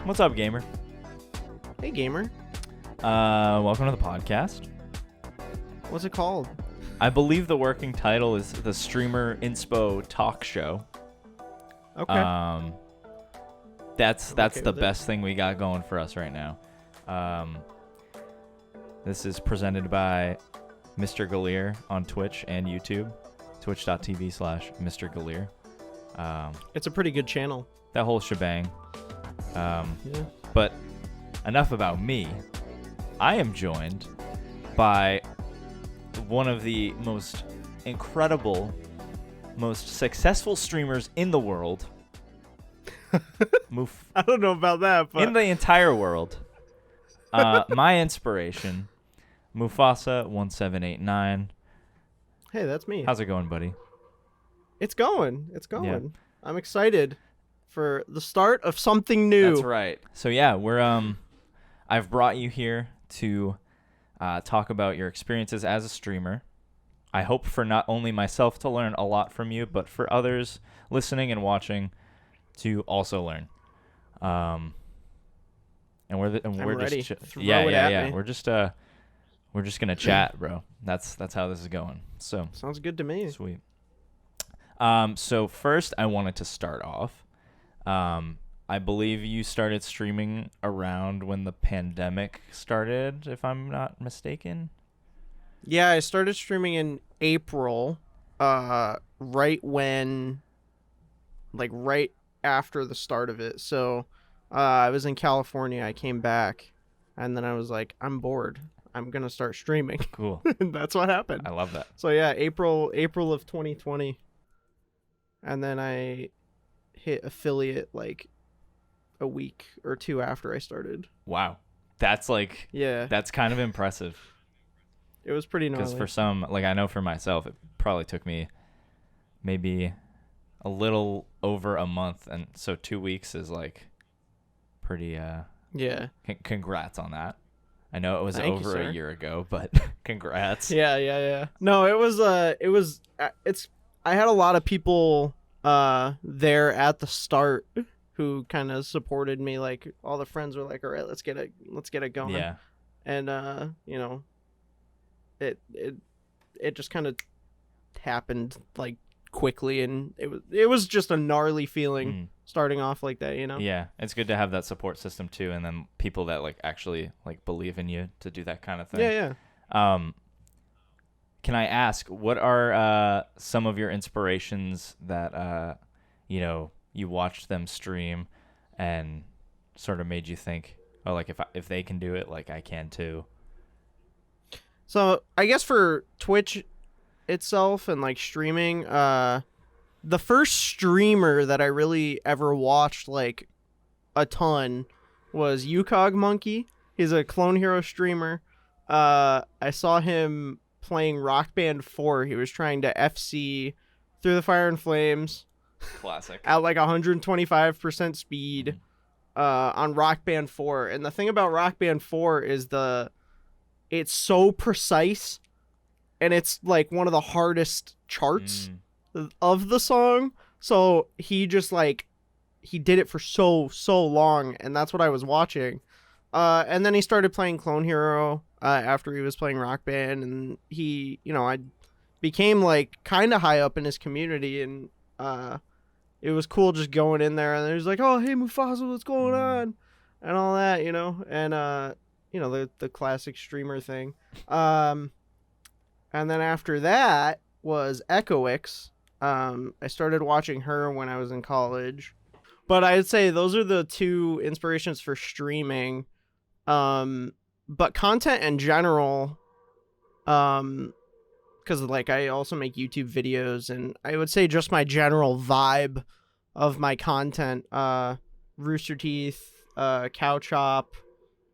What's up, gamer? Hey, gamer. Welcome to the podcast. What's it called? I believe the working title is the Streamer Inspo Talkshow. Okay. That's okay the with it. best thing we got going for us right now. This is presented by MrGaleer on Twitch and YouTube, twitch.tv/MrGaleer. It's a pretty good channel. That whole shebang. Yeah. But enough about me. I am joined by one of the most incredible, most successful streamers in the world. I don't know about that, but In the entire world. My inspiration, Mufasa1789. hey, that's me. How's it going, buddy? It's going. It's going. Yeah. I'm excited for the start of something new. That's right. So yeah, we're I've brought you here to talk about your experiences as a streamer. I hope for not only myself to learn a lot from you, but for others listening and watching to also learn. And we're I'm ready. Throw yeah. it at me. We're just gonna chat, bro. That's how this is going. So Sounds good to me. sweet. So first, I wanted to start off. I believe you started streaming around when the pandemic started, if I'm not mistaken. Yeah, I started streaming in April, right after the start of it. So, I was in California. I came back, and then I was like, I'm bored. I'm gonna start streaming. Cool. And that's what happened. I love that. So yeah, April of 2020, and then I hit affiliate like a week or two after I started. Wow. That's kind of impressive. It was pretty gnarly. Because for some, like I know for myself, it probably took me maybe a little over a month, and so 2 weeks is like pretty. Yeah. Congrats on that. I know it was Thank you, over sir. a year ago, but congrats. Yeah. No, I had a lot of people there at the start who kind of supported me. Like all the friends were like, all right, let's get it going. Yeah. And it just kind of happened like quickly, and it was just a gnarly feeling starting off like that, Yeah, it's good to have that support system too, and then people that like actually like believe in you to do that kind of thing. Yeah. Can I ask, what are some of your inspirations that you watched them stream and sort of made you think, oh, like if they can do it, like I can too? So I guess for Twitch itself and like streaming, the first streamer that I really ever watched like a ton was Yukog Monkey. He's a Clone Hero streamer. I saw him playing Rock Band 4. He was trying to FC Through the Fire and Flames Classic. at like 125% speed on Rock Band 4. And the thing about Rock Band 4 is it's so precise, and it's like one of the hardest charts of the song. So he just like he did it for so long, and that's what I was watching. And then he started playing Clone Hero after he was playing Rock Band, and I became like kind of high up in his community, and it was cool just going in there, and he was like, oh, hey Mufasa, what's going on, and all that, and the classic streamer thing. And then after that was Echoix. I started watching her when I was in college, but I'd say those are the two inspirations for streaming. But content in general, because like I also make YouTube videos, and I would say just my general vibe of my content, Rooster Teeth, Cow Chop,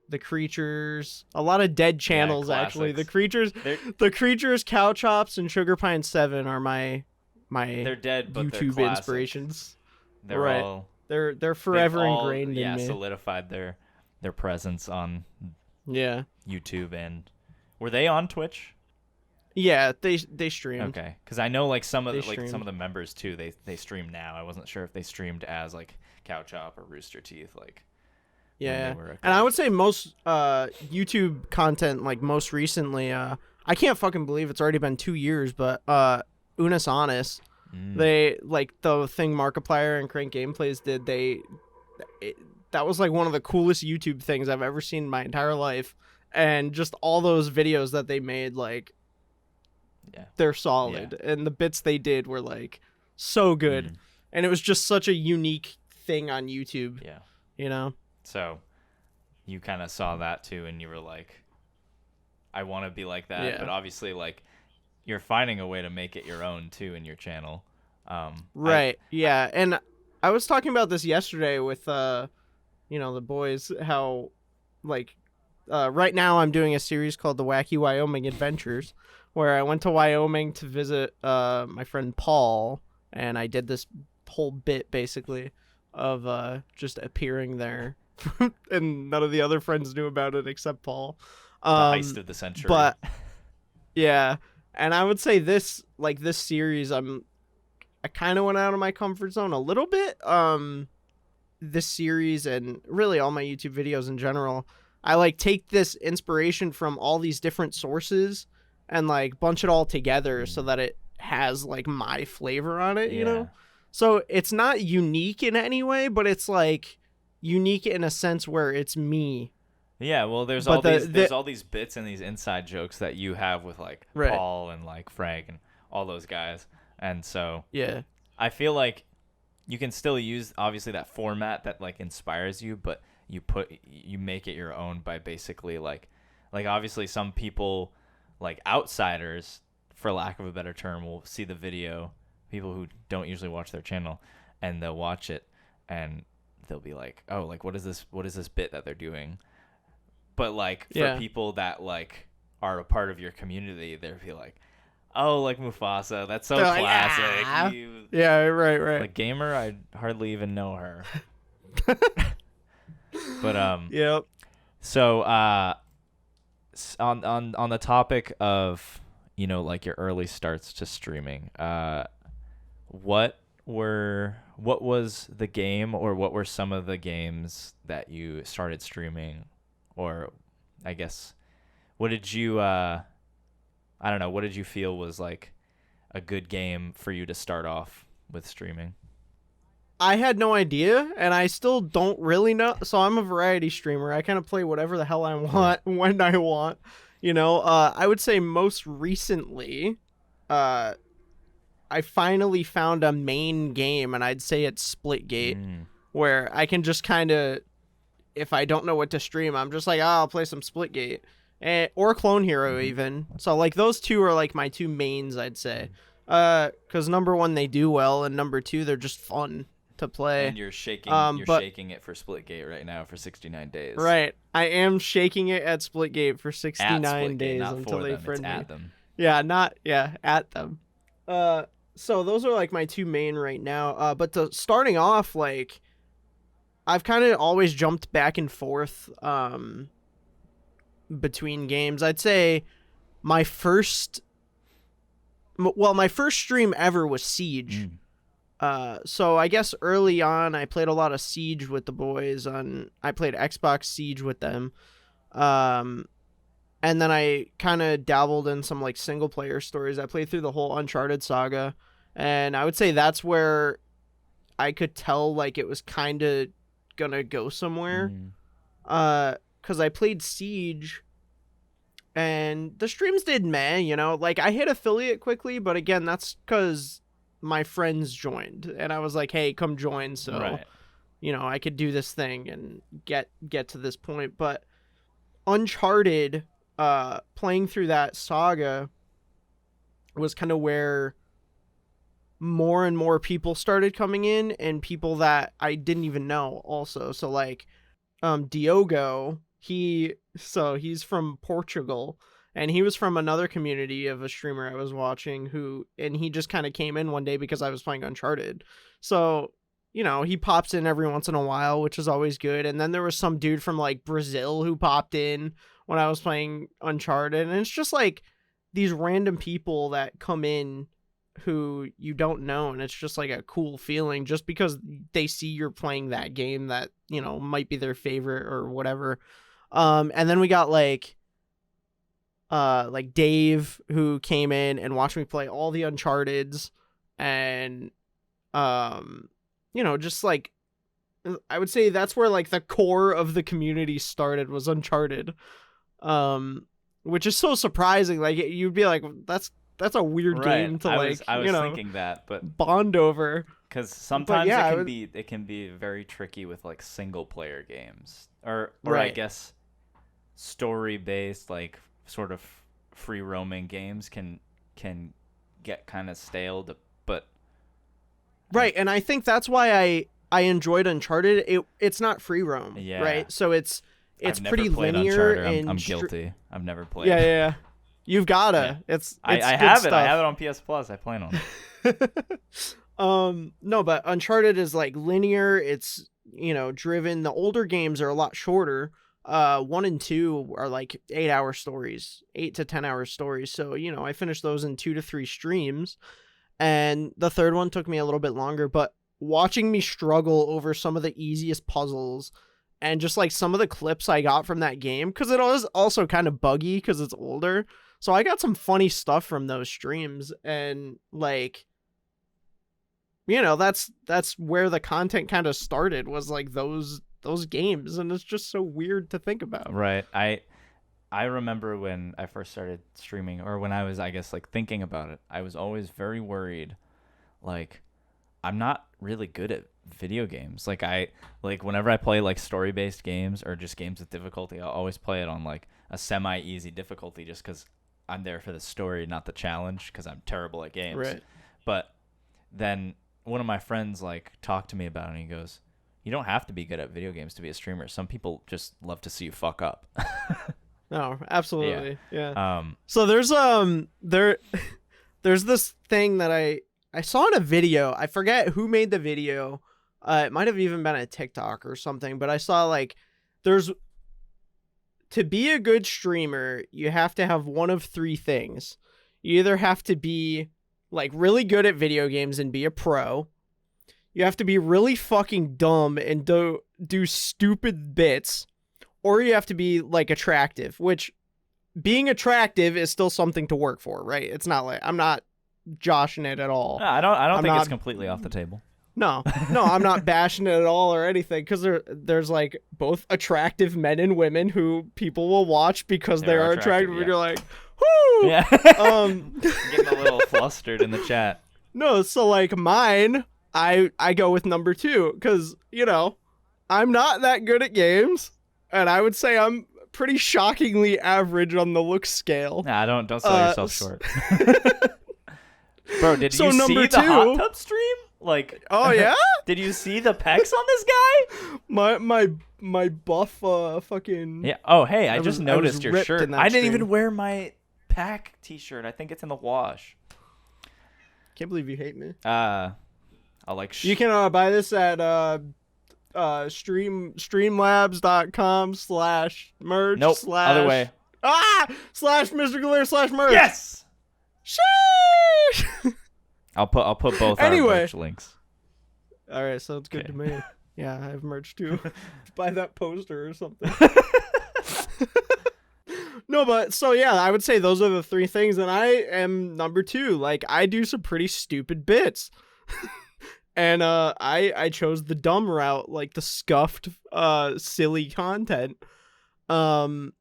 The Creatures, a lot of dead channels, actually. The Creatures, Cow Chops, and Sugar Pine 7 are my my They're dead, but they're YouTube classic. inspirations. They're Right. all They're forever they've all, ingrained in me. solidified their presence on Yeah. YouTube. And were they on Twitch? Yeah, they streamed. Okay, because I know like some of They the, like some streamed. of the members too. They stream now. I wasn't sure if they streamed as like Cow Chop or Rooster Teeth. Like when Yeah. they were And I would say most YouTube content, like most recently, I can't fucking believe it's already been 2 years, but Unis Honest, they like the thing Markiplier and Crank Gameplays did, that was like one of the coolest YouTube things I've ever seen in my entire life. And just all those videos that they made, like, yeah, they're solid. Yeah. And the bits they did were like so good. And it was just such a unique thing on YouTube. Yeah. You know? So you kind of saw that too, and you were like, I want to be like that. Yeah. But obviously, like, you're finding a way to make it your own too in your channel. Right. Yeah. And I was talking about this yesterday with the boys, how like right now I'm doing a series called The Wacky Wyoming Adventures, where I went to Wyoming to visit my friend Paul, and I did this whole bit basically of just appearing there. And none of the other friends knew about it except Paul. The heist of the century. But yeah, and I would say this series, I kind of went out of my comfort zone a little bit. This series and really all my YouTube videos in general, I like take this inspiration from all these different sources and like bunch it all together so that it has like my flavor on it, you know? So it's not unique in any way, but it's like unique in a sense where it's me. Yeah, well, there's But all these bits and these inside jokes that you have with like Right. Paul and like Frank and all those guys, and so Yeah. I feel like you can still use obviously that format that like inspires you, but you make it your own by basically like obviously some people, like outsiders for lack of a better term, will see the video, people who don't usually watch their channel, and they'll watch it and they'll be like, oh, like what is this bit that they're doing? But like for people that like are a part of your community, they'll be like, oh, like Mufasa, that's so classic. Yeah, right. Like Gamer, I hardly even know her. But Yep. so on the topic of, you know, like your early starts to streaming, what was the game, or what were some of the games that you started streaming, or I guess what did you I don't know, what did you feel was like a good game for you to start off with streaming? I had no idea, and I still don't really know. So I'm a variety streamer. I kind of play whatever the hell I want when I want. You know, I would say most recently, I finally found a main game, and I'd say it's Splitgate, where I can just kind of, if I don't know what to stream, I'm just like, oh, I'll play some Splitgate. Or Clone Hero even. So like those two are like my two mains, I'd say. Because number one, they do well, and number two, they're just fun to play. And you're shaking it for Splitgate right now for 69 days. Right. I am shaking it at Splitgate for 69 Splitgate, days not until for they them, friend it's me. at them. Yeah, at them. So those are like my two main right now. But starting off, like, I've kind of always jumped back and forth between games. I'd say my first stream ever was Siege. So I guess early on I played a lot of Siege with the boys. I played Xbox Siege with them. And then I kind of dabbled in some like single player stories. I played through the whole Uncharted saga, and I would say that's where I could tell like it was kind of gonna go somewhere. Because I played Siege, and the streams did meh, you know? Like, I hit affiliate quickly, but again, that's because my friends joined, and I was like, hey, come join, so, you know, I could do this thing and get to this point. But Uncharted, playing through that saga was kind of where more and more people started coming in, and people that I didn't even know also. So, like, Diogo, he's from Portugal, and he was from another community of a streamer I was watching and he just kind of came in one day because I was playing Uncharted. So, he pops in every once in a while, which is always good. And then there was some dude from like Brazil who popped in when I was playing Uncharted, and it's just like these random people that come in who you don't know, and it's just like a cool feeling just because they see you're playing that game that, might be their favorite or whatever. And then we got like Dave, who came in and watched me play all the Uncharteds, and just like, I would say that's where like the core of the community started, was Uncharted, which is so surprising. Like, you'd be like, that's a weird game to I was thinking that, but bond over, because sometimes it can be very tricky with like single player games, or right. I guess story based, like sort of free roaming games can get kind of stale, but right. And I think that's why I enjoyed Uncharted. It's not free roam, right? So it's pretty linear. And I'm guilty. I've never played. Yeah. You've gotta. Yeah. It's I have it. I have it on PS Plus. I play it on. No, but Uncharted is like linear. It's driven. The older games are a lot shorter. 1 and 2 are like 8-hour stories, 8 to 10-hour stories. So I finished those in 2 to 3 streams, and the third one took me a little bit longer. But watching me struggle over some of the easiest puzzles, and just like some of the clips I got from that game, because it was also kind of buggy because it's older. So I got some funny stuff from those streams, and like, that's where the content kind of started, was like those games, and it's just so weird to think about. Right. I remember when I first started streaming, or when I was, I guess, like thinking about it, I was always very worried, like, I'm not really good at video games. Like whenever I play like story-based games or just games with difficulty, I'll always play it on like a semi-easy difficulty, just because I'm there for the story, not the challenge, because I'm terrible at games. Right. But then one of my friends like talked to me about it, and he goes, you don't have to be good at video games to be a streamer. Some people just love to see you fuck up. No, absolutely. Yeah. So there's this thing that I saw in a video. I forget who made the video. It might have even been a TikTok or something, but I saw like to be a good streamer, you have to have one of 3 things. You either have to be like really good at video games and be a pro. You have to be really fucking dumb and do stupid bits, or you have to be like attractive, which being attractive is still something to work for, right? It's not like I'm not joshing it at all. No, I don't think it's completely off the table. No, I'm not bashing it at all or anything, because there's like both attractive men and women who people will watch because they are attractive, yeah. And you're like, whoo! Yeah. Getting a little flustered in the chat. No, so like mine, I go with number 2, because I'm not that good at games, and I would say I'm pretty shockingly average on the look scale. Nah, don't sell yourself short. Bro, did you see the 2, hot tub stream? Like, oh yeah? Did you see the pecs on this guy? My buff fucking. Yeah. Oh, hey, I just noticed your shirt. I didn't stream. even wear my pack t-shirt. I think it's in the wash. Can't believe you hate me. I'll like. You can buy this at streamlabs.com/merch. Nope. Other way. /MrGaleer/merch. Yes. Sheesh. I'll put both our merch links. All right, sounds good to me. Yeah, I have merch too. Buy that poster or something. No, but so yeah, I would say those are the 3 things, and I am number 2. Like, I do some pretty stupid bits. And I chose the dumb route, like the scuffed silly content. And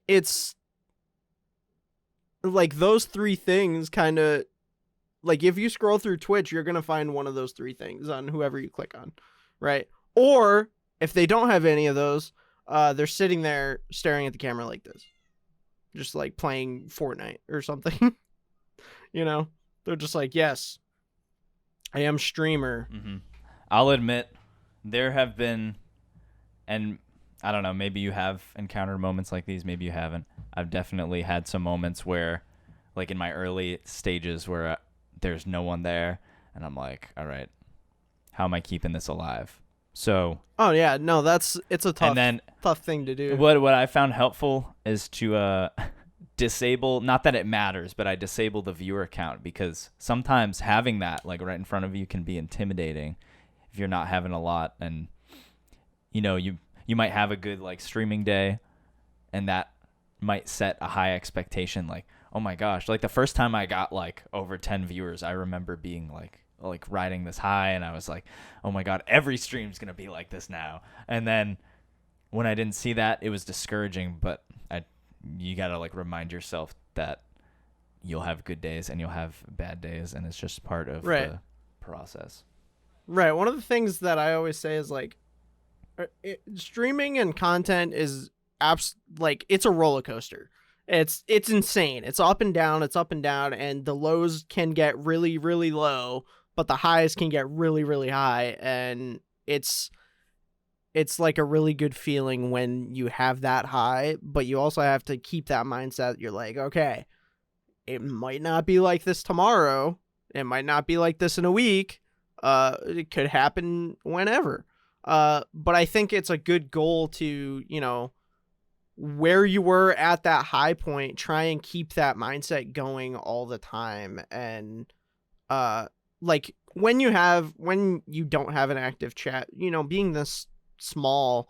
it's like those 3 things kind of, like, if you scroll through Twitch, you're going to find one of those 3 things on whoever you click on, right? Or if they don't have any of those, they're sitting there staring at the camera like this, just like playing Fortnite or something. They're just like, yes, I am streamer. Mm-hmm. I'll admit there have been, and I don't know, maybe you have encountered moments like these, maybe you haven't. I've definitely had some moments where, like in my early stages, where there's no one there, and I'm like, all right, how am I keeping this alive? So. Oh yeah, no, it's a tough thing to do. What I found helpful is to disable, not that it matters, but I disable the viewer count, because sometimes having that like right in front of you can be intimidating if you're not having a lot, and you might have a good like streaming day, and that might set a high expectation, like, oh my gosh, like the first time I got like over 10 viewers, I remember being like riding this high, and I was like, oh my god, every stream's gonna be like this now. And then when I didn't see that, it was discouraging, but you gotta like remind yourself that you'll have good days and you'll have bad days, and it's just part of the process. Right. One of the things that I always say is like, streaming and content is like it's a roller coaster. It's insane. It's up and down. And the lows can get really, really low, but the highs can get really, really high. And it's like a really good feeling when you have that high, but you also have to keep that mindset. You're like, okay, it might not be like this tomorrow. It might not be like this in a week. It could happen whenever. But I think it's a good goal to, where you were at that high point, try and keep that mindset going all the time. And, like when you don't have an active chat, being this small,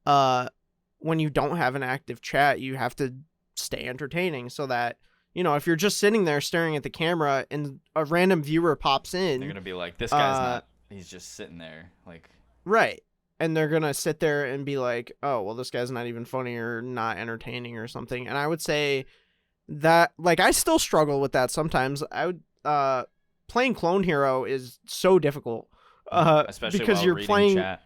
when you don't have an active chat, you have to stay entertaining so that, if you're just sitting there staring at the camera and a random viewer pops in, they're going to be like, this guy's not, he's just sitting there. Like, right. And they're going to sit there and be like, oh, well, this guy's not even funny or not entertaining or something. And I would say that, like, I still struggle with that sometimes. Playing Clone Hero is so difficult. Especially because while you're reading playing chat.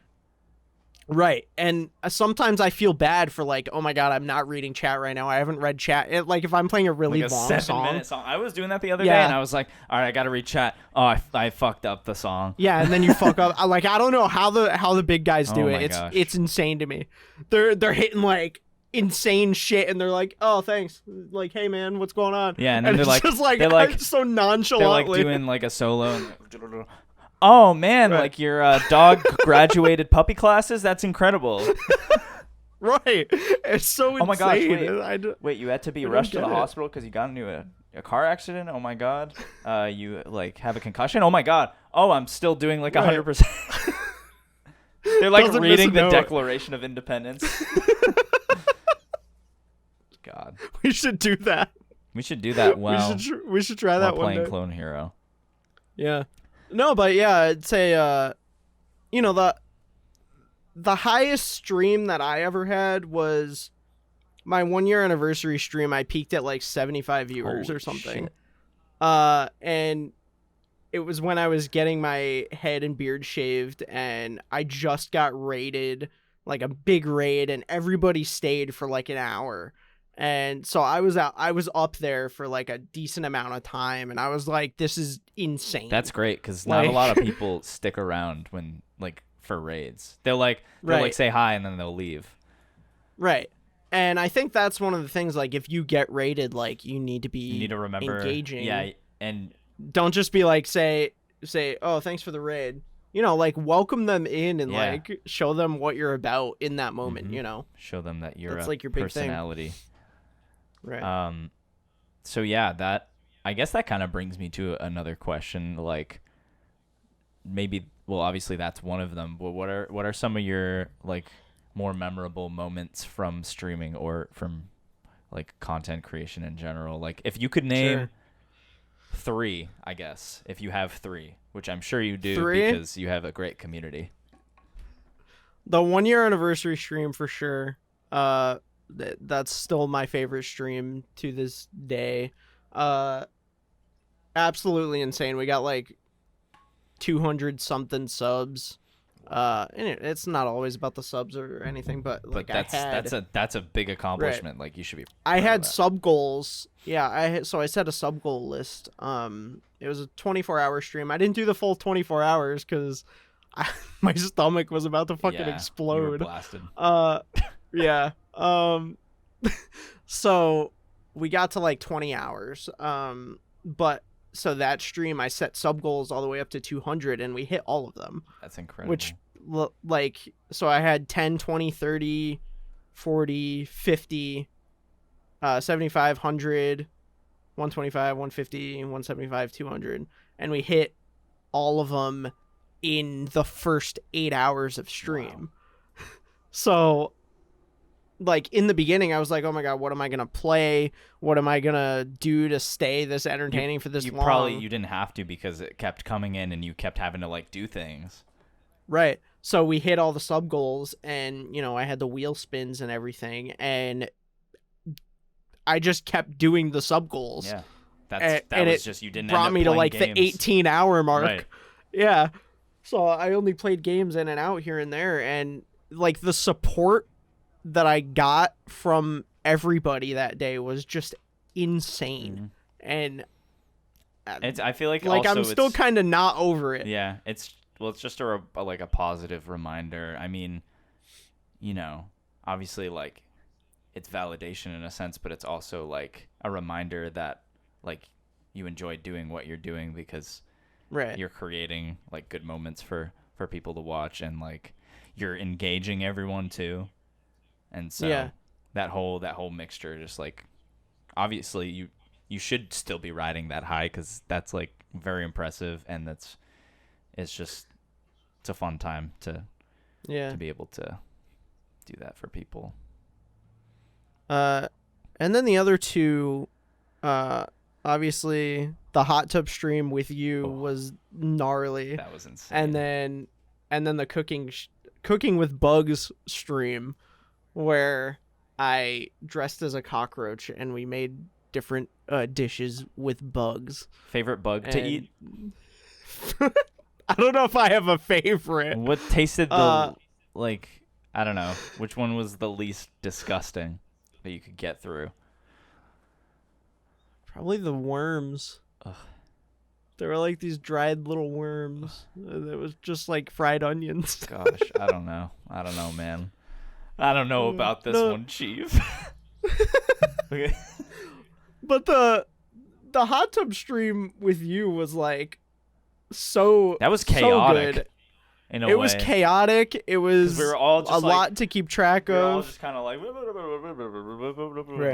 Right. And sometimes I feel bad for like, oh my God, I'm not reading chat right now. I haven't read chat. Like if I'm playing a really like a long 7-minute song. I was doing that the other day, and I was like, all right, I got to read chat. Oh, I fucked up the song. Yeah, and then you fuck up. Like, I don't know how the big guys do it. It's insane to me. They're hitting like insane shit, and they're like, oh, thanks. Like, hey man, what's going on? Yeah, and then they're like, just like, they're like so nonchalantly. They're like doing like a solo. And oh man, right. Like your dog graduated puppy classes. That's incredible. Right. It's so insane. Oh my gosh, wait, you had to be rushed to the hospital because you got into a car accident? Oh my God. You like have a concussion? Oh my God. Oh, I'm still doing like 100%. They're like reading the Declaration of Independence. God. We should do that. We should do that well. We should try that one day. Playing Clone Hero. Yeah. No, but yeah, I'd say the highest stream that I ever had was my 1-year anniversary stream. I peaked at like 75 viewers or something. Shit. And it was when I was getting my head and beard shaved, and I just got raided, like a big raid, and everybody stayed for like an hour. And so I was up there for like a decent amount of time, and I was like, this is insane. That's great, because not a lot of people stick around when like for raids. They'll like say hi and then they'll leave. Right. And I think that's one of the things, like if you get raided, like you need to remember engaging. Yeah, and don't just be like say, oh, thanks for the raid. Like welcome them in and like show them what you're about in that moment, Show them that you're that's like your big personality. Thing. Right. So yeah, that I guess that kind of brings me to another question, like maybe, well, obviously that's one of them, but what are some of your like more memorable moments from streaming or from like content creation in general? Like if you could name 3, I guess, if you have 3, which I'm sure you do. 3? Because you have a great community. The 1-year anniversary stream for sure. That's still my favorite stream to this day. Absolutely insane. We got like 200 something subs. And it's not always about the subs or anything, but like that's a big accomplishment. Right. Like you should be. I had sub goals. Yeah, I set a sub goal list. It was a 24-hour stream. I didn't do the full 24 hours because my stomach was about to fucking You were explode. blasted. Yeah. So we got to like 20 hours. But so that stream I set sub goals all the way up to 200 and we hit all of them. That's incredible. Which like, so I had 10, 20, 30, 40, 50, 75, 100, 125, 150, 175, 200, and we hit all of them in the first 8 hours of stream. Wow. So like in the beginning I was like, oh my god, what am I gonna play, what am I gonna do to stay this entertaining for this long? You didn't have to, because it kept coming in and you kept having to like do things. Right. So we hit all the sub goals, and you know, I had the wheel spins and everything, and I just kept doing the sub goals. Yeah. That was just, you didn't brought end up me to like games. the 18-hour mark. Right. Yeah. So I only played games in and out here and there, and like the support that I got from everybody that day was just insane. And I feel like also I'm still kind of not over it. Yeah, it's just a positive reminder. I mean, you know, obviously like it's validation in a sense, but it's also like a reminder that like you enjoy doing what you're doing, because you're creating like good moments for people to watch, and like you're engaging everyone too. And so that whole mixture, just like, obviously you should still be riding that high, because that's like very impressive, and it's a fun time to be able to do that for people. And then the other two, obviously the hot tub stream with you was gnarly. That was insane. And then the cooking with bugs stream, where I dressed as a cockroach and we made different dishes with bugs. Favorite bug to eat? I don't know if I have a favorite. What tasted the like, I don't know, which one was the least disgusting that you could get through? Probably the worms. Ugh. They were like these dried little worms. It was just like fried onions. Gosh, I don't know, man. I don't know about this one, Chief. Okay. But the hot tub stream with you was like that was chaotic. So good. In a way. It was chaotic. It was we were all just a lot to keep track of. We were all just kind of like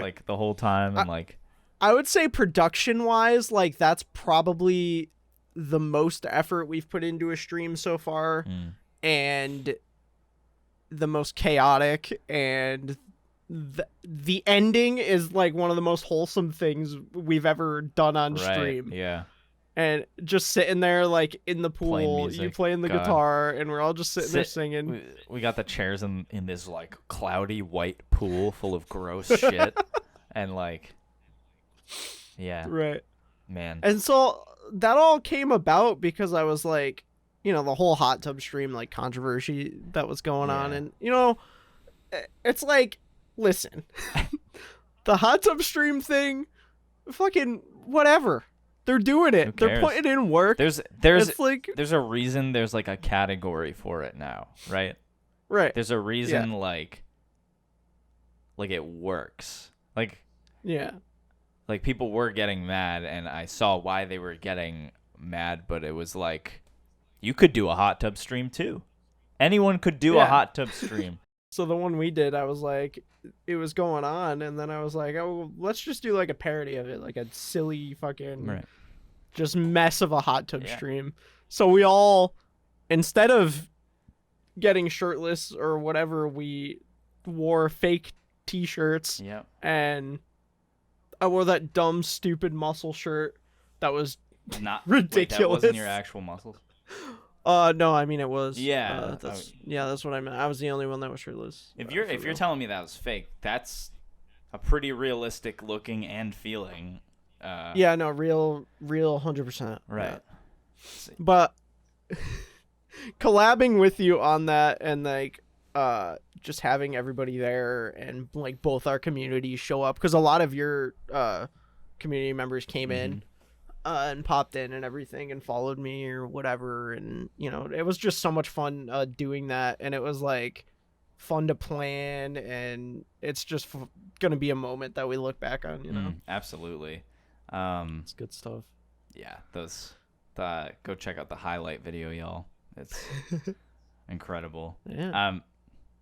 like the whole time, and like I would say production wise, like that's probably the most effort we've put into a stream so far, and the most chaotic, and the ending is like one of the most wholesome things we've ever done on stream. Yeah. And just sitting there like in the pool, you playing the guitar, and we're all just sitting there singing. We got the chairs in this like cloudy white pool full of gross shit, and like, yeah, right, man. And so that all came about because I was like, you know, the whole hot tub stream like controversy that was going on, and you know, it's like, listen, the hot tub stream thing, fucking whatever. They're doing it. They're putting in work. There's a reason there's like a category for it now, right? Right. There's a reason like it works. Like like people were getting mad, and I saw why they were getting mad, but it was like, you could do a hot tub stream too. Anyone could do a hot tub stream. So the one we did, I was like, it was going on, and then I was like, oh, let's just do like a parody of it, like a silly fucking just mess of a hot tub stream. So we all, instead of getting shirtless or whatever, we wore fake t-shirts. And I wore that dumb, stupid muscle shirt that was not ridiculous. Wait, that wasn't your actual muscles? No, I mean it was. That's what I meant. I was the only one that was shirtless. If you're telling me that was fake, that's a pretty realistic looking and feeling. No, real 100%. Right. Yeah. But collabing with you on that, and like just having everybody there, and like both our communities show up, because a lot of your community members came in. and popped in and everything and followed me or whatever. And, it was just so much fun doing that. And it was like fun to plan. And it's just going to be a moment that we look back on, Absolutely. It's good stuff. Yeah, go check out the highlight video, y'all. It's incredible. Yeah.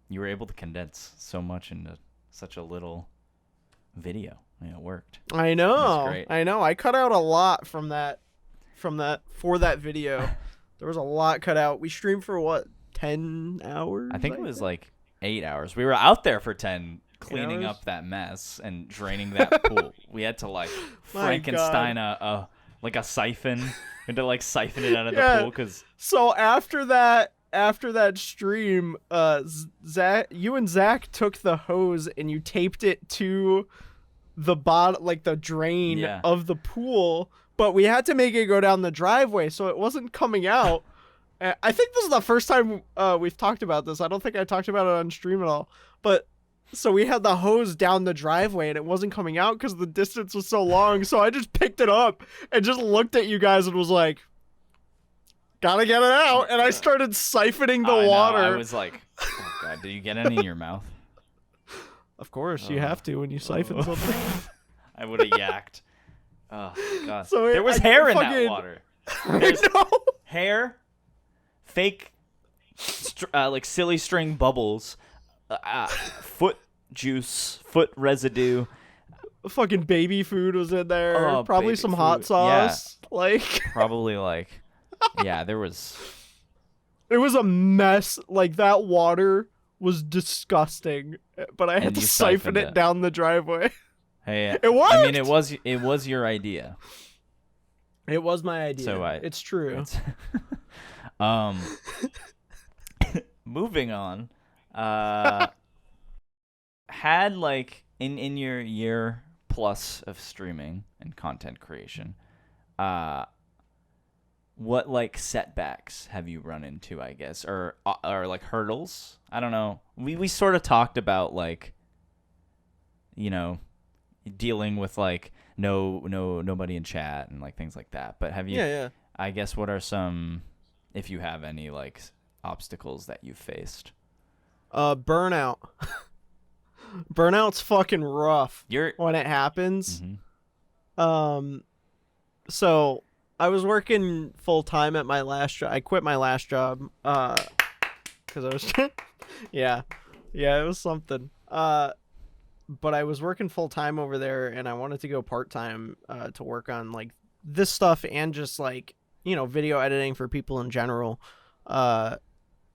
You were able to condense so much into such a little video. It worked. I know. It was great. I know. I cut out a lot for that video. There was a lot cut out. We streamed for what, 10 hours? I think it was like 8 hours. We were out there for 10 cleaning 8 hours? up that mess and draining that pool. We had to like Frankenstein a siphon. We had to like siphon it out of the pool because. So after that stream, you and Zach took the hose and you taped it to the bottom, like the drain of the pool, but we had to make it go down the driveway, so it wasn't coming out. I think this is the first time we've talked about this. I don't think I talked about it on stream at all, but so we had the hose down the driveway and it wasn't coming out because the distance was so long. So I just picked it up and just looked at you guys and was like, gotta get it out. And I started siphoning the water. I was like, oh god, did you get any in your mouth? Of course, you have to when you siphon something. I would have yacked. Oh god, so there was hair in that water. There's hair, fake, like silly string bubbles, foot juice, foot residue. Fucking baby food was in there. Oh, probably some hot sauce. Yeah. Like probably like, yeah, there was. It was a mess. Like that water was disgusting, but I had to siphon it down the driveway. Hey, it worked. I mean, it was your idea. It was my idea. So it's true. Moving on. Had like in your year plus of streaming and content creation, what like setbacks have you run into, I guess, or like hurdles? I don't know. We sort of talked about like, dealing with like nobody in chat and like things like that. But have you? Yeah. I guess what are some, if you have any like obstacles that you've faced? Burnout. Burnout's fucking rough when it happens. Mm-hmm. So I was working full time at my last job. I quit my last job because I was yeah, it was something. But I was working full time over there, and I wanted to go part time to work on like this stuff and just like video editing for people in general. And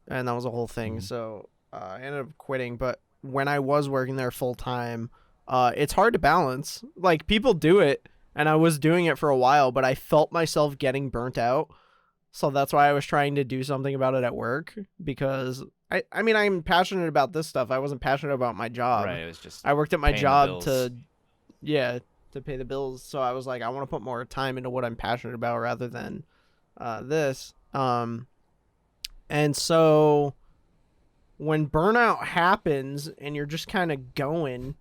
that was a whole thing. Mm-hmm. So I ended up quitting. But when I was working there full time, it's hard to balance. Like people do it, and I was doing it for a while, but I felt myself getting burnt out. So that's why I was trying to do something about it at work, because I mean, I'm passionate about this stuff. I wasn't passionate about my job. Right. It was just. I worked at my job to pay the bills. So I was like, I want to put more time into what I'm passionate about rather than this. And so when burnout happens and you're just kind of going,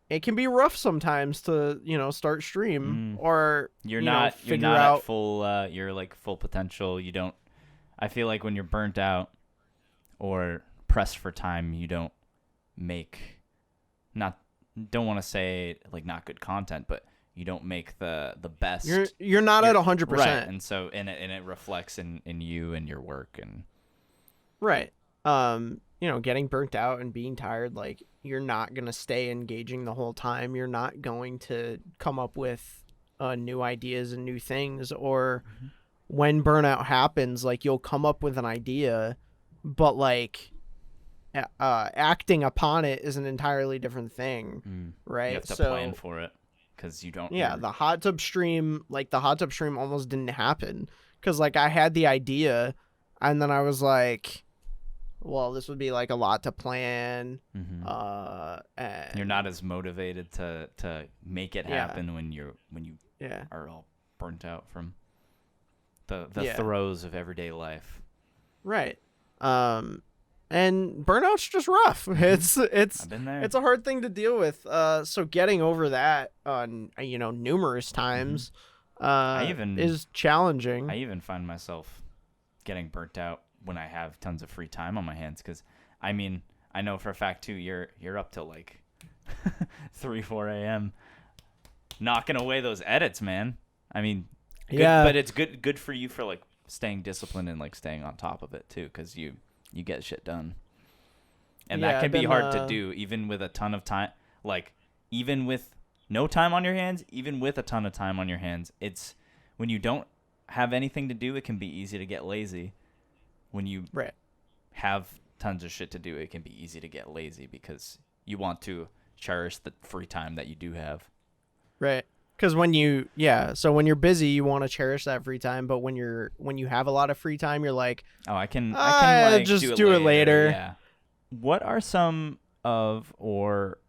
it can be rough sometimes to, start stream or you're not at full you're like full potential. You don't. I feel like when you're burnt out or pressed for time, you don't make don't want to say like not good content, but you don't make the best. You're not at 100%. Right. And so it reflects in you and your work and right. Getting burnt out and being tired, like you're not going to stay engaging the whole time. You're not going to come up with new ideas and new things, or when burnout happens, like you'll come up with an idea, but like acting upon it is an entirely different thing, right? You have to plan for it because you don't. Yeah, the hot tub stream almost didn't happen because like I had the idea, and then I was like, well, this would be like a lot to plan. And you're not as motivated to make it happen when you are all burnt out from the throes of everyday life. Right. and burnout's just rough. I've been there. It's a hard thing to deal with. So getting over that on numerous times is challenging. I even find myself getting burnt out when I have tons of free time on my hands, because I mean, I know for a fact too, you're up till like 3-4 a.m. knocking away those edits, man. I mean, good, yeah, but it's good for you for like staying disciplined and like staying on top of it too, because you get shit done, and that can be hard to do even with a ton of time. Like even with no time on your hands, even with a ton of time on your hands, it's when you don't have anything to do, it can be easy to get lazy. When you have tons of shit to do, it can be easy to get lazy because you want to cherish the free time that you do have. Right. Because when you're busy, you want to cherish that free time, but when you have a lot of free time, you're like, oh, I can like, just do it later. Yeah. What are some of, or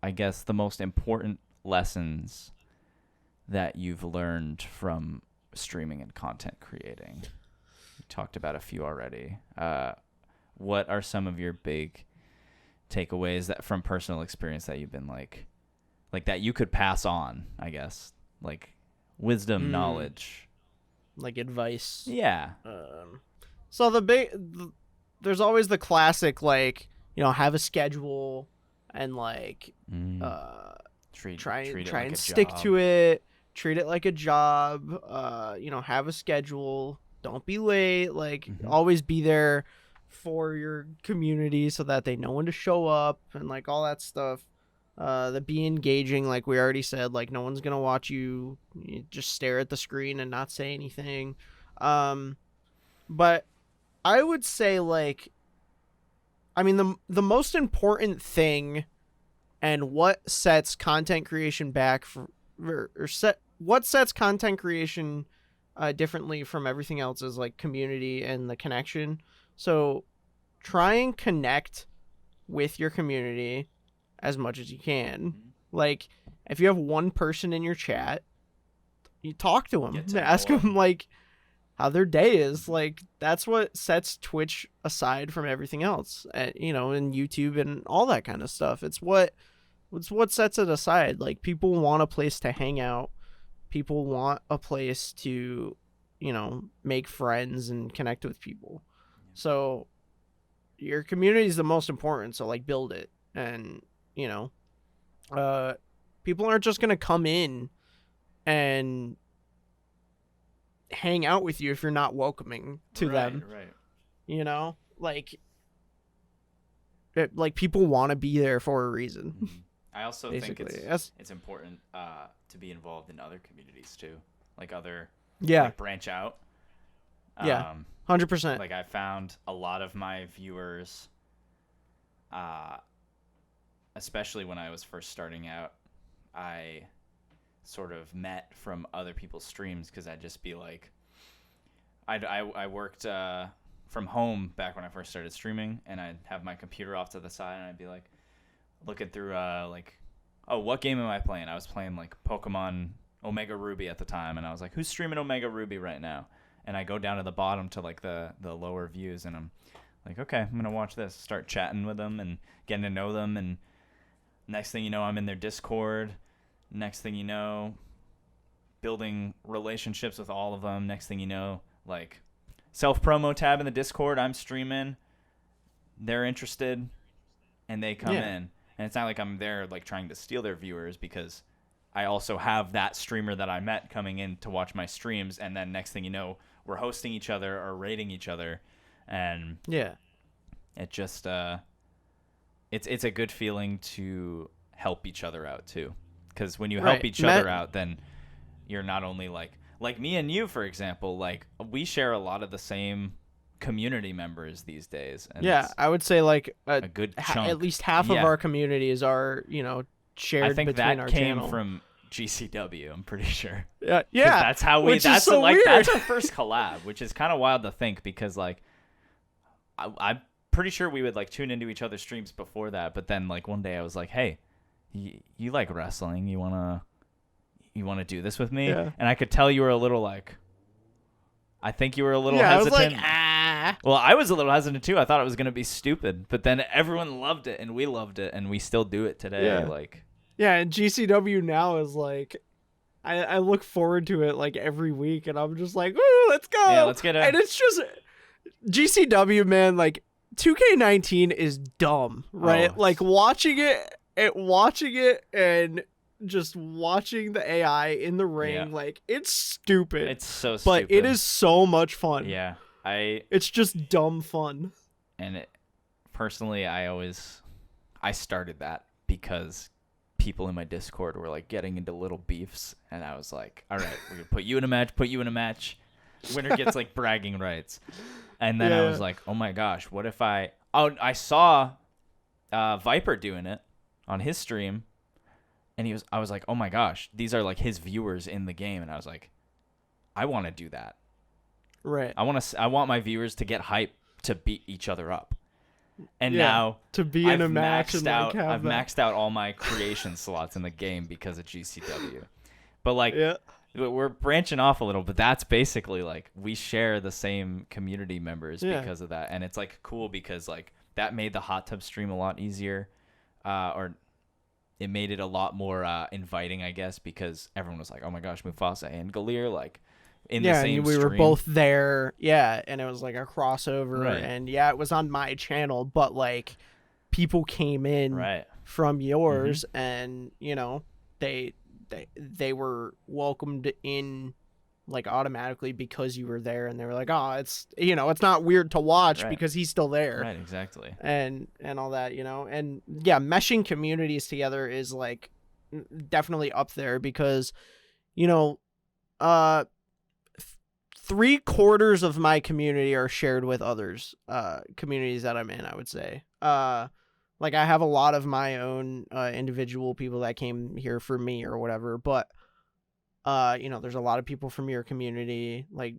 I guess the most important lessons that you've learned from streaming and content creating? You talked about a few already. What are some of your big takeaways that from personal experience that you've been like that you could pass on, I guess, like wisdom, knowledge, like advice? Yeah. So there's always the classic, like, have a schedule and like try and stick to it. Treat it like a job. Have a schedule. Don't be late. Like always be there for your community so that they know when to show up and like all that stuff. Be engaging, like we already said. Like no one's gonna watch you just stare at the screen and not say anything. But I would say, like, I mean, the most important thing and what sets content creation back what sets content creation differently from everything else is like community and the connection. So try and connect with your community as much as you can. Like if you have one person in your chat, you talk to them, ask them like how their day is. Like that's what sets Twitch aside from everything else, and YouTube and all that kind of stuff. It's what sets it aside. Like people want a place to hang out. People want a place to, make friends and connect with people. So your community is the most important. So like build it, and people aren't just going to come in and hang out with you if you're not welcoming to them. Right. Like people want to be there for a reason. I also think it's important to be involved in other communities too, like other like branch out. 100%. Like I found a lot of my viewers, especially when I was first starting out, I sort of met from other people's streams because I'd just be like, I worked from home back when I first started streaming, and I'd have my computer off to the side, and I'd be like looking through what game am I playing? I was playing like Pokemon Omega Ruby at the time, and I was like, who's streaming Omega Ruby right now? And I go down to the bottom to like the lower views, and I'm like, okay, I'm gonna watch this. Start chatting with them and getting to know them, and next thing you know, I'm in their Discord. Next thing you know, building relationships with all of them. Next thing you know, like self-promo tab in the Discord, I'm streaming. They're interested, and they come in. And it's not like I'm there like trying to steal their viewers, because I also have that streamer that I met coming in to watch my streams, and then next thing you know, we're hosting each other or rating each other, and it just it's a good feeling to help each other out too, because when you help each other out, then you're not only like me and you, for example, like we share a lot of the same community members these days. And I would say like a good chunk. At least half of our communities are shared. I think between that our came channel. from GCW, I'm pretty sure. Yeah. That's how we. That's so weird. That's our first collab, which is kind of wild to think, because like I'm pretty sure we would like tune into each other's streams before that, but then like one day I was like, hey, you like wrestling? You wanna do this with me? Yeah. And I could tell you were a little like, I think you were a little hesitant. I was like, Yeah. Well, I was a little hesitant too. I thought it was gonna be stupid, but then everyone loved it, and we loved it, and we still do it today. Yeah. Like, yeah, and GCW now is like, I look forward to it like every week, and I'm just like, ooh, let's go. yeah, let's get it. And it's just GCW, man. Like 2K19 is dumb, right? Oh, like watching it, and just watching the AI in the ring, Yeah. like it's stupid. It's so but stupid. it is so much fun. Yeah, It's just dumb fun. and personally, I started that because people in my Discord were like getting into little beefs, and I was like, all right, we're gonna put you in a match. Winner gets like bragging rights. And then I was like, oh my gosh, what if I saw Viper doing it on his stream, and I was like, oh my gosh, these are like his viewers in the game, and I was like, I want to do that. Right. I want my viewers to get hype to beat each other up. And now to be in a match and I've have that. maxed out all my creation slots in the game because of GCW. But like we're branching off a little, but that's basically like we share the same community members because of that. And it's like cool because like that made the hot tub stream a lot easier. Or it made it a lot more inviting, I guess, because everyone was like, oh my gosh, Mufasa and Galeer, like in the same and we stream. were both there, and it was like a crossover, Right. and it was on my channel, but like people came in Right. from yours, and they were welcomed in like automatically because you were there, and they were like, oh, it's it's not weird to watch Right. because he's still there, Right, exactly. and all that, and meshing communities together is like definitely up there because 3/4 of my community are shared with others communities that I'm in, I would say. Like I have a lot of my own individual people that came here for me or whatever, but there's a lot of people from your community, like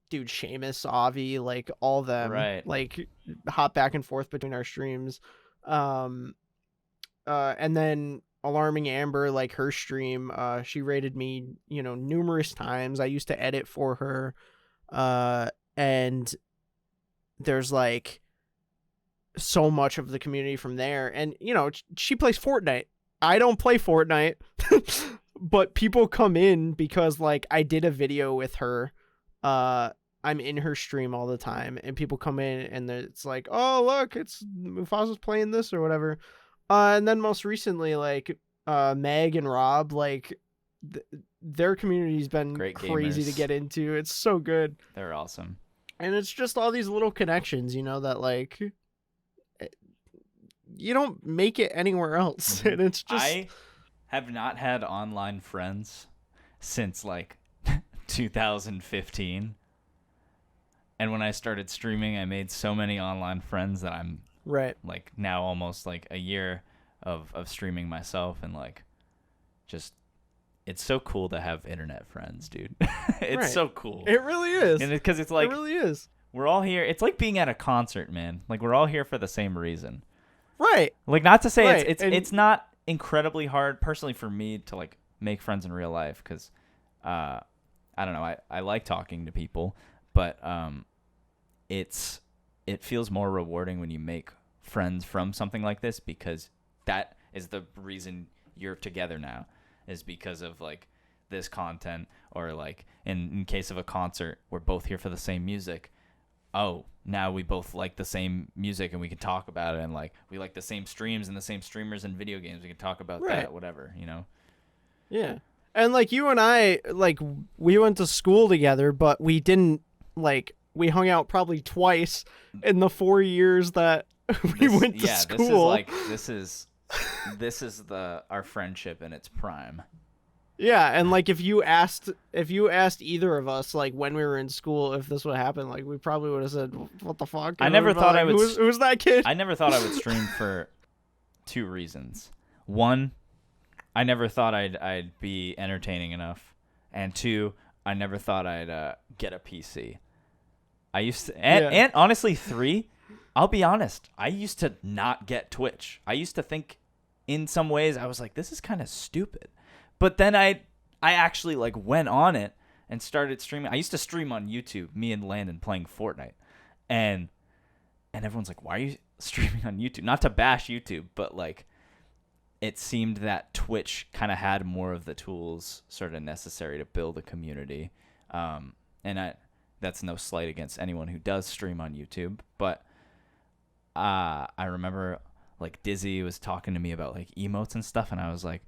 dude, Seamus, Avi, like all of them, Right. like hop back and forth between our streams. And then Alarming Amber, like her stream, she rated me, numerous times. I used to edit for her. And there's like so much of the community from there. And, she plays Fortnite. I don't play Fortnite, but people come in because like I did a video with her. I'm in her stream all the time, and people come in and it's like, oh, look, it's Mufasa's playing this or whatever. And then most recently, like Meg and Rob, like their community's been Great crazy gamers. to get into. It's so good. They're awesome. And it's just all these little connections, that like you don't make it anywhere else. And it's just I have not had online friends since like 2015. And when I started streaming, I made so many online friends that I'm right. like now almost like a year of streaming myself, and like just it's so cool to have internet friends, dude. It's Right. so cool. It really is. And because it's like it really is. we're all here. It's like being at a concert, man. Like we're all here for the same reason. Right. Like not to say Right, it's not incredibly hard personally for me to like make friends in real life because I don't know, I like talking to people, but it feels more rewarding when you make friends from something like this, because that is the reason you're together now, is because of like this content, or like in case of a concert, we're both here for the same music. Oh, now we both like the same music and we can talk about it, and like we like the same streams and the same streamers and video games, we can talk about that, whatever, Yeah. And like you and I, like we went to school together, but we didn't we hung out probably twice in the 4 years that we went to school. This is our friendship in its prime. Yeah, and like if you asked either of us like when we were in school if this would happen, like we probably would have said, "What the fuck?" I never thought I would. Who's that kid? I never thought I would stream for two reasons. One, I never thought I'd be entertaining enough, and two, I never thought I'd get a PC. I used to, and honestly, three, I'll be honest, I used to not get Twitch. I used to think, in some ways, I was like, this is kind of stupid. But then I actually like went on it and started streaming. I used to stream on YouTube, me and Landon playing Fortnite, and everyone's like, why are you streaming on YouTube? Not to bash YouTube, but like it seemed that Twitch kind of had more of the tools sort of necessary to build a community. That's no slight against anyone who does stream on YouTube, but I remember like Dizzy was talking to me about like emotes and stuff, and I was like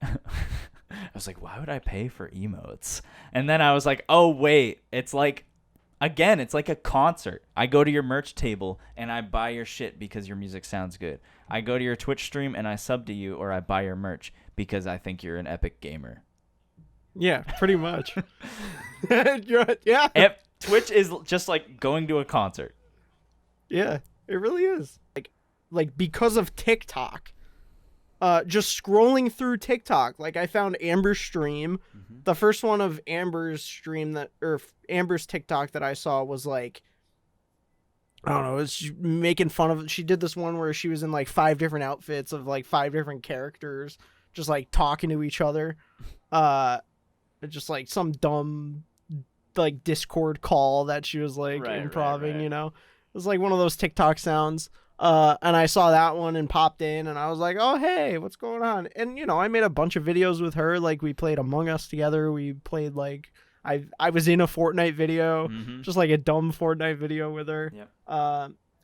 I was like, why would I pay for emotes? And then I was like, oh wait, it's like, again, it's like a concert. I go to your merch table and I buy your shit because your music sounds good. I go to your Twitch stream and I sub to you, or I buy your merch because I think you're an epic gamer. Yeah, pretty much. Yeah. Twitch is just like going to a concert. Yeah, it really is. Like because of TikTok, just scrolling through TikTok, like I found Amber's stream. Mm-hmm. The first one of Amber's stream Amber's TikTok that I saw was like, I don't know, it's making fun of. She did this one where she was in like 5 different outfits of like 5 different characters, just like talking to each other. Just like some dumb like Discord call that she was like improving, right. You know, it was like one of those TikTok sounds. And I saw that one and popped in, and I was like, oh hey, what's going on? And you know, I made a bunch of videos with her. Like we played Among Us together. We played like I was in a Fortnite video, just like a dumb Fortnite video with her. Yep.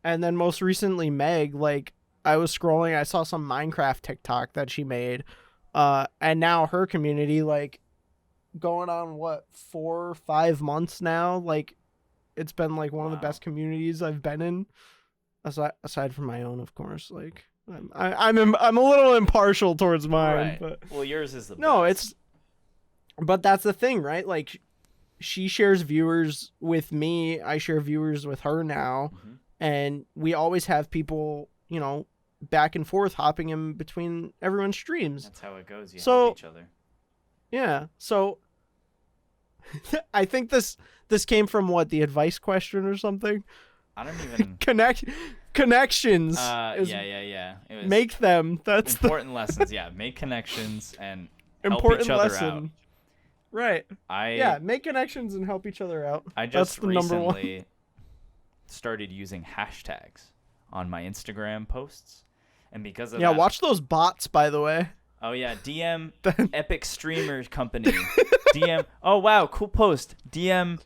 And then most recently Meg, like I was scrolling, I saw some Minecraft TikTok that she made. And now her community, like going on what 4 or 5 months now, like it's been like one of the best communities I've been in, aside from my own, of course. Like I'm a little impartial towards mine, right. But well, yours is the best. But that's the thing, right? Like she shares viewers with me, I share viewers with her now, and we always have people, you know, back and forth hopping in between everyone's streams. That's how it goes. You help each other. Yeah. So I think this came from what, the advice question or something? I don't even connections. Yeah. It was make them. That's important lessons. Yeah, make connections and help each other out. Right. Make connections and help each other out. I just recently started using hashtags on my Instagram posts, and because of that, watch those bots, by the way. Oh yeah, DM Epic Streamer Company. DM. Oh wow, cool post. DM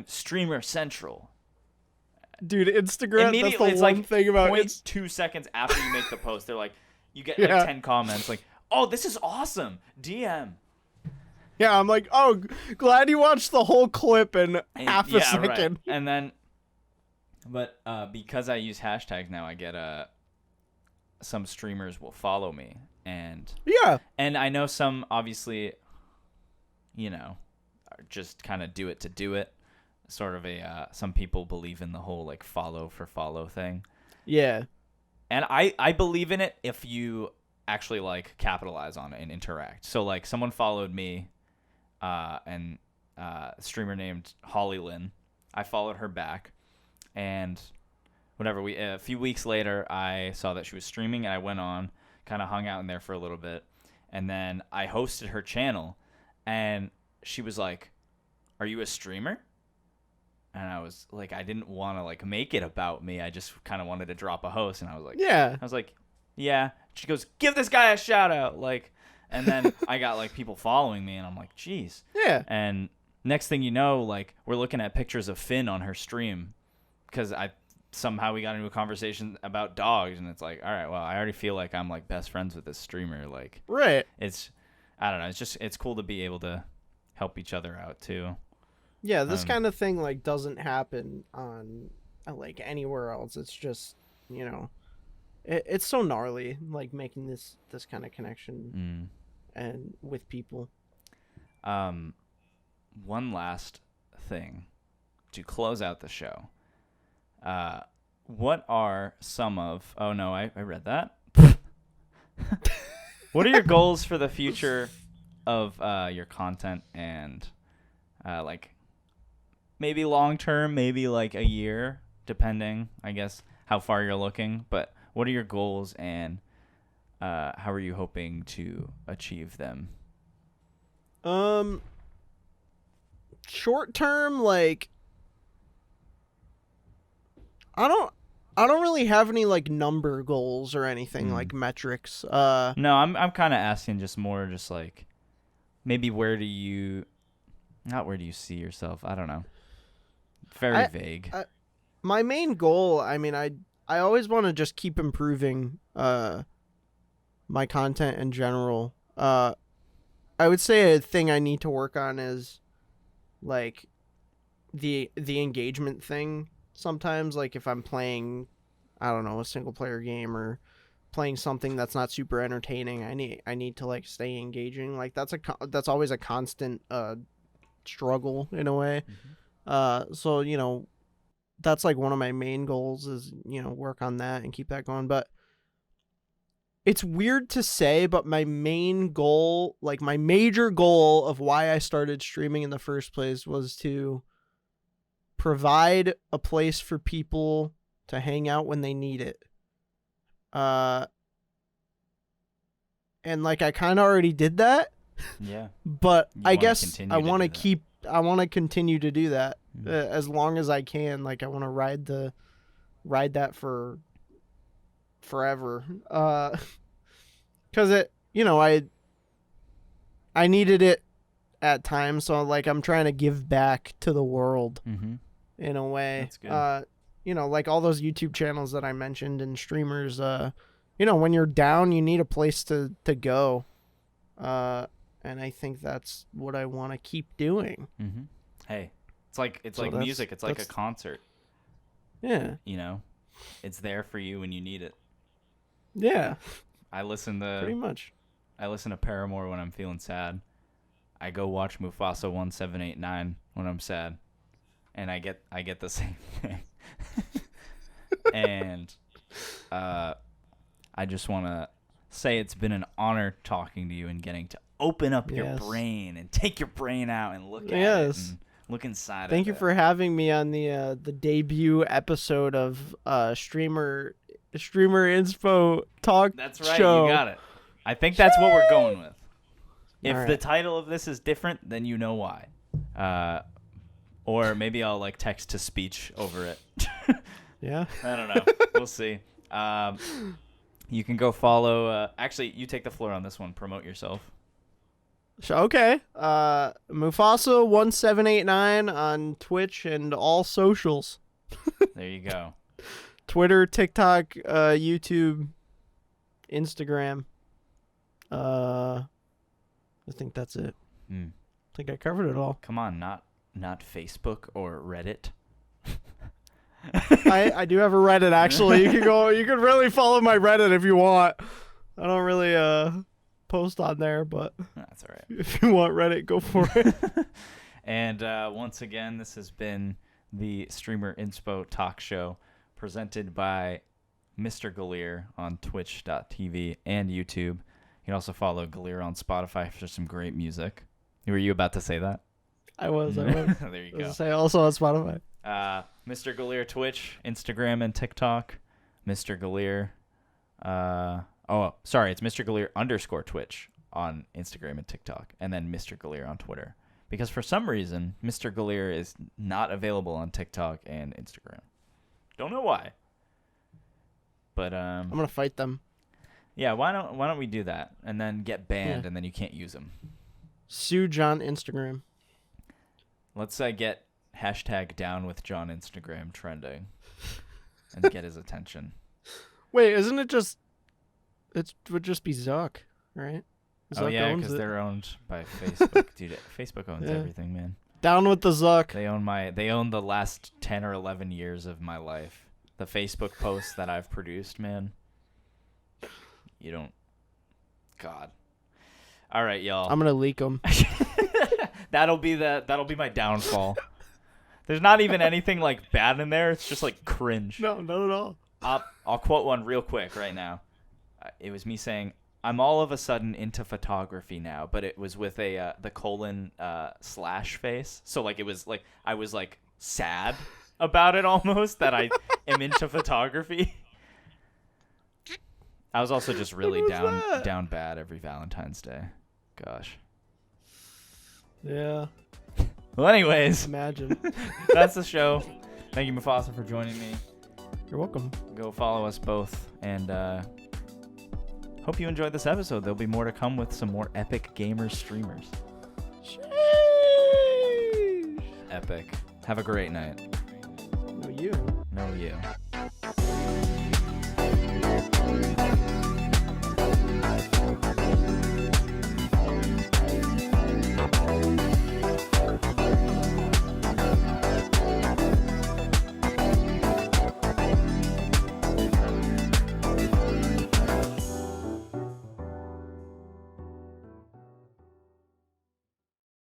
Streamer Central. Dude, Instagram. Immediately, that's the it's one thing about it. 2 seconds after you make the post, they're like, you get like 10 comments, like, oh, this is awesome. DM. Yeah, I'm like, oh, glad you watched the whole clip in half a second. Right. And then, but because I use hashtags now, I get some streamers will follow me, and I know some obviously, you know, just kind of do it to do it. Sort of some people believe in the whole like follow for follow thing. Yeah. And I believe in it if you actually like capitalize on it and interact. So like someone followed me, and a streamer named Holly Lynn. I followed her back, and whatever, a few weeks later I saw that she was streaming, and I went on, kind of hung out in there for a little bit, and then I hosted her channel, and she was like, "Are you a streamer?" And I was like, I didn't want to like make it about me. I just kind of wanted to drop a host, and I was like, yeah. She goes, give this guy a shout out, like, and then I got like people following me, and I'm like, geez. Yeah. And next thing you know, like we're looking at pictures of Finn on her stream, because somehow we got into a conversation about dogs, and it's like, all right, well, I already feel like I'm like best friends with this streamer, like, right. I don't know, it's cool to be able to help each other out too. Yeah, this kind of thing like doesn't happen on like anywhere else. It's just, you know, it's so gnarly, like making this kind of connection and with people. One last thing to close out the show. What are some of? Oh no, I read that. What are your goals for the future of your content, and like maybe long term, maybe like a year, depending, I guess, how far you're looking. But what are your goals, and how are you hoping to achieve them? Short term, like I don't really have any like number goals or anything like metrics. No, I'm kind of asking just more just like maybe where do you see yourself? I don't know. Very vague. My main goal, I mean, I always want to just keep improving my content in general. I would say a thing I need to work on is like the engagement thing. Sometimes, like if I'm playing, I don't know, a single player game or playing something that's not super entertaining, I need to like stay engaging. Like that's always a constant struggle in a way. So you know, that's like one of my main goals is, you know, work on that and keep that going. But it's weird to say, but my main goal, like my major goal of why I started streaming in the first place was to provide a place for people to hang out when they need it. And like I kind of already did that. Yeah. But You I wanna guess continue I to want to do that. keep I want to continue to do that as long as I can. Like I want to ride that for forever. Cuz it, you know, I needed it at times, so like I'm trying to give back to the world in a way. That's good. You know, like all those YouTube channels that I mentioned and streamers, you know, when you're down, you need a place to go. And I think that's what I want to keep doing. Hey, it's like So music. It's like a concert. Yeah. You know, it's there for you when you need it. Yeah. I listen Pretty much. to Paramore when I'm feeling sad. I go watch Mufasa1789 when I'm sad, and I get the same thing. And I just want to say it's been an honor talking to you and getting to open up your brain and take your brain out and look at it and look inside. Thank you for having me on the debut episode of streamer Inspo Talk. That's right, show. You got it. I think that's what we're going with. If All right. the title of this is different, then you know why. Or maybe I'll like text to speech over it. Yeah. I don't know. We'll see. You can go follow. Actually, you take the floor on this one. Promote yourself. Okay. Mufasa1789 on Twitch and all socials. There you go. Twitter, TikTok, YouTube, Instagram. I think that's it. I think I covered it all. Come on, not Facebook or Reddit. I do have a Reddit actually. You can really follow my Reddit if you want. I don't really post on there, but That's all right. if you want Reddit, go for it. And once again, this has been the Streamer Inspo Talk Show presented by MrGaleer on twitch.tv and YouTube. You can also follow Galeer on Spotify for some great music. Were you about to say that? I was. There you go. Say also on Spotify. MrGaleer Twitch, Instagram, and TikTok. MrGaleer. It's MrGaleer _ Twitch on Instagram and TikTok, and then MrGaleer on Twitter. Because for some reason, MrGaleer is not available on TikTok and Instagram. Don't know why. But I'm gonna fight them. Yeah, why don't we do that and then get banned and then you can't use them? Sue John Instagram. Let's get hashtag down with John Instagram trending and get his attention. Wait, isn't it just? It would just be Zuck, right? Oh yeah, because they're owned by Facebook. Dude, Facebook owns everything, man. Down with the Zuck. They own the last 10 or 11 years of my life. The Facebook posts that I've produced, man. You don't. God. All right, y'all. I'm gonna leak them. That'll be my downfall. There's not even anything like bad in there. It's just like cringe. No, not at all. I'll quote one real quick right now. It was me saying, "I'm all of a sudden into photography now," but it was with the colon slash face. So like it was like I was like sad about it almost that I am into photography. I was also just really down bad every Valentine's Day. Gosh. Yeah. Well, anyways, Imagine. that's the show. Thank you, Mufasa, for joining me. You're welcome. Go follow us both, and hope you enjoyed this episode. There'll be more to come with some more epic gamer streamers. Sheesh. Epic. Have a great night. No, you. No, you.